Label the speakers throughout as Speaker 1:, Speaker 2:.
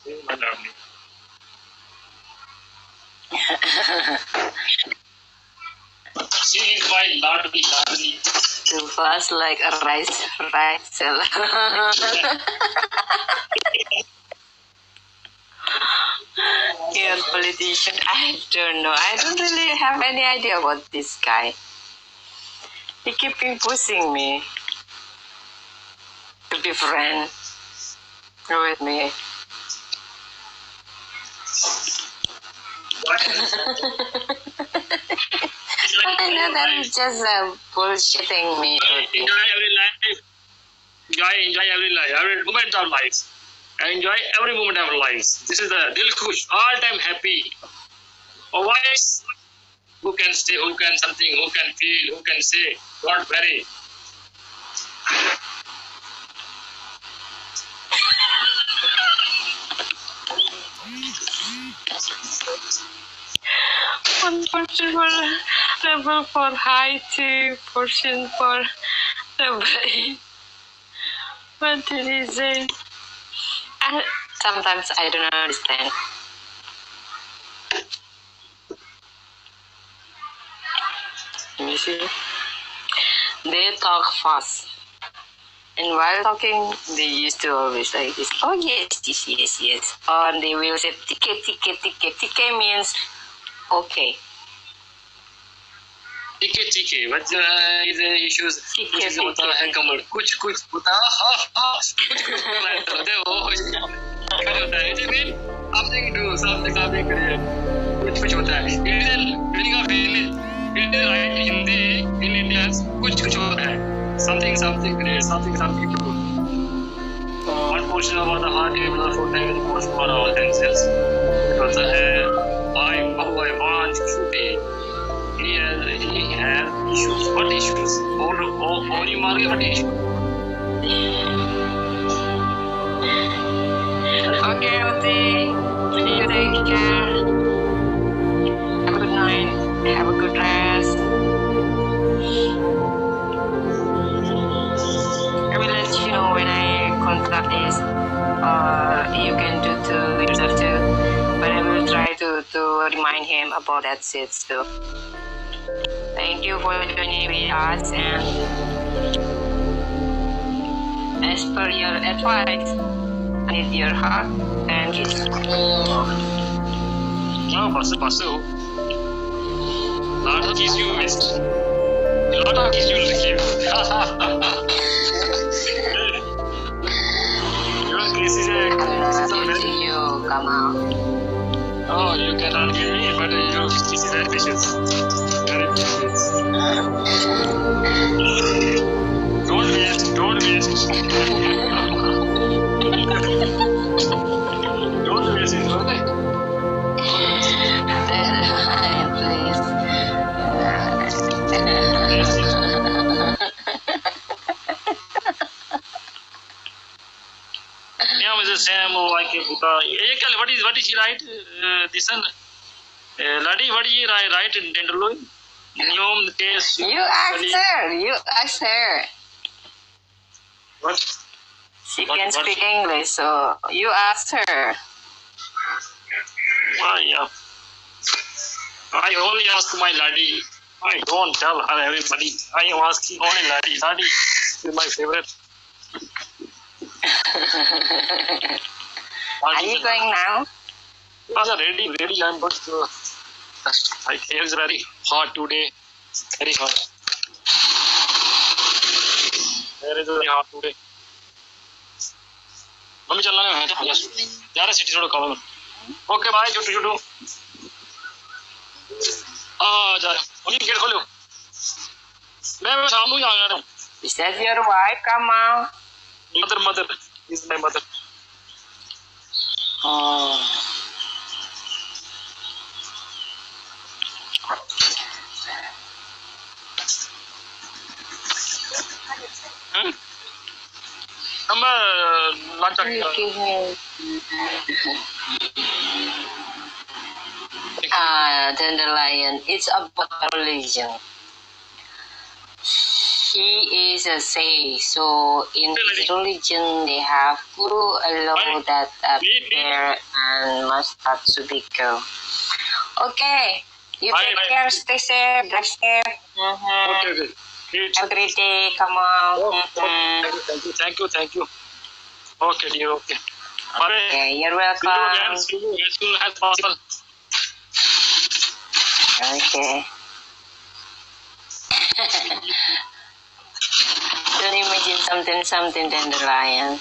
Speaker 1: My darling. She is my lovely.
Speaker 2: Too fast like a rice seller. You're a politician. I don't know. I don't really have any idea about this guy. He keeping pushing me to be friend with me. I know that he's just bullshitting me.
Speaker 1: Enjoy every life. Enjoy every life, every moment of life. Enjoy every moment of life. This is the dil khush, all time happy. Otherwise, who can say, who can something, who can feel, who can say, don't worry.
Speaker 2: Unfortunately, level for high to portion for the brain. What did he say? Sometimes I don't understand. Let me see. They talk fast. And while talking, they used to always like this. Oh, yes. Or they will say, tike means okay.
Speaker 1: Tike, what is the issues? Kuch hota hai kamal, kuch hota, ha, kuch kya hota hai? It means something do, something kare. Kuch hota hai. Meaning of Indian right Hindi in India, kuch hota hai. Something kare, something do. One portion about the heart, another food time, one portion about our themselves. Because I want to be. He has issues. What issues? Only market, what issues?
Speaker 2: Okay, Oti. You take care. Have a good night. Have a good rest. I will let you know when I contact this. You can do to yourself too. But I will try to remind him about that shit too. Thank you for joining with us, and as per your advice, I need your hug and kiss.
Speaker 1: No, pasu. Lot of kiss you missed. Lot of kiss you received. Your kiss is a
Speaker 2: you come out.
Speaker 1: Oh, you cannot give me, but your kiss is very precious. Very precious. Don't waste. Don't waste it, okay?
Speaker 2: Please.
Speaker 1: Yeah, was the same like what is he right? This one, Ladi, what is he right in tenderloin? Neom case.
Speaker 2: You asked her.
Speaker 1: What?
Speaker 2: She can speak English, so you asked her.
Speaker 1: Yeah. I only ask my Ladi. I don't tell her everybody. I am asking only Ladi. Ladi is my favorite.
Speaker 2: Are you going now?
Speaker 1: Ready. I'm but my hair is very hot today. Very hot. Hair is very hot today. Mummy चलना है तो यार city छोड़ो call okay bye जुटू आ जा mummy gate खोलो मैं शाम को ही आ रहा हूं
Speaker 2: Is that your wife? Come on.
Speaker 1: Mother is my mother. lunch
Speaker 2: Dandelion. It's about religion. He is a say. So in his religion, they have guru allow that hair and mustache to be go. Okay. You take care, stay safe, drive safe.
Speaker 1: Okay.
Speaker 2: Have a great day. Come on.
Speaker 1: Thank you. Okay, dear. Okay.
Speaker 2: Okay, you're welcome.
Speaker 1: See you as soon as possible.
Speaker 2: Okay. Don't imagine something dandelion.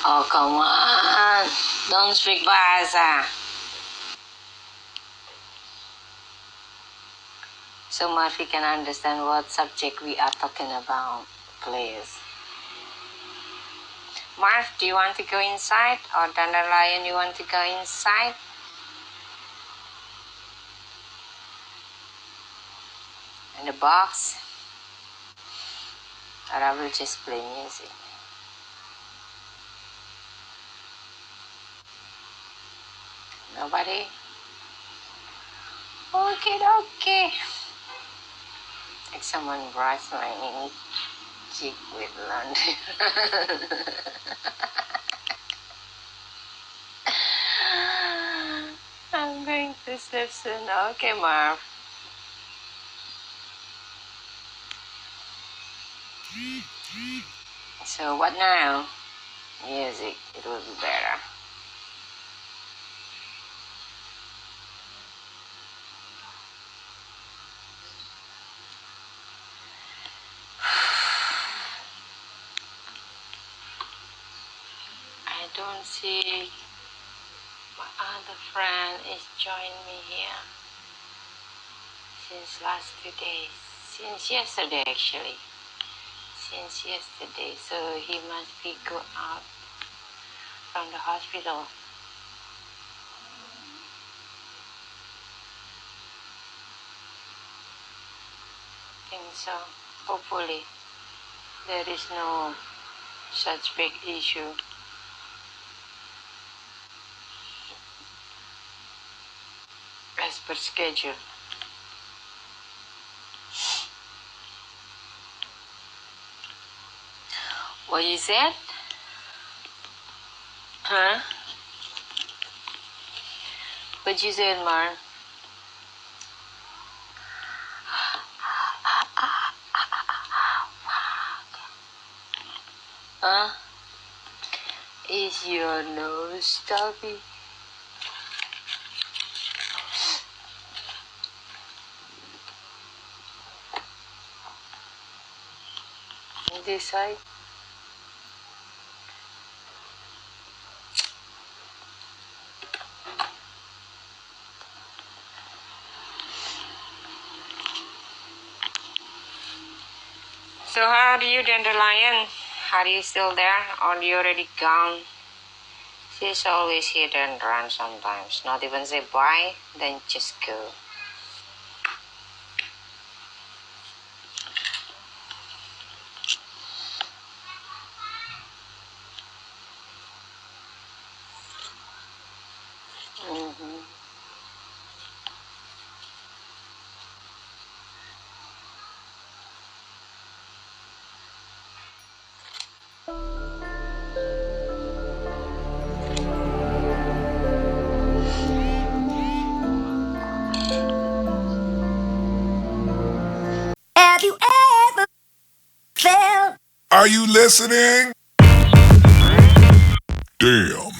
Speaker 2: Oh, come on. Don't speak Bahasa. So Murphy can understand what subject we are talking about, please. Marv, do you want to go inside? Or Dandelion, you want to go inside? In the box? Or I will just play music. Nobody? Okay. Like someone brushed my cheek with laundry. I'm going to sleep soon. Okay, Marv. So what now? Music. It will be better. I don't see my other friend is joining me here since last 2 days. Since yesterday, actually. Since yesterday. So he must be go out from the hospital. I think so. Hopefully there is no such big issue. As per schedule. What you said? Huh? What you said, Mar? Huh? Is your nose stuffy? This side? So how are you, Dandelion? Are you still there or you already gone? She's always hit and run sometimes. Not even say bye, then just go.
Speaker 3: Have you ever felt?
Speaker 4: Are you listening? Damn.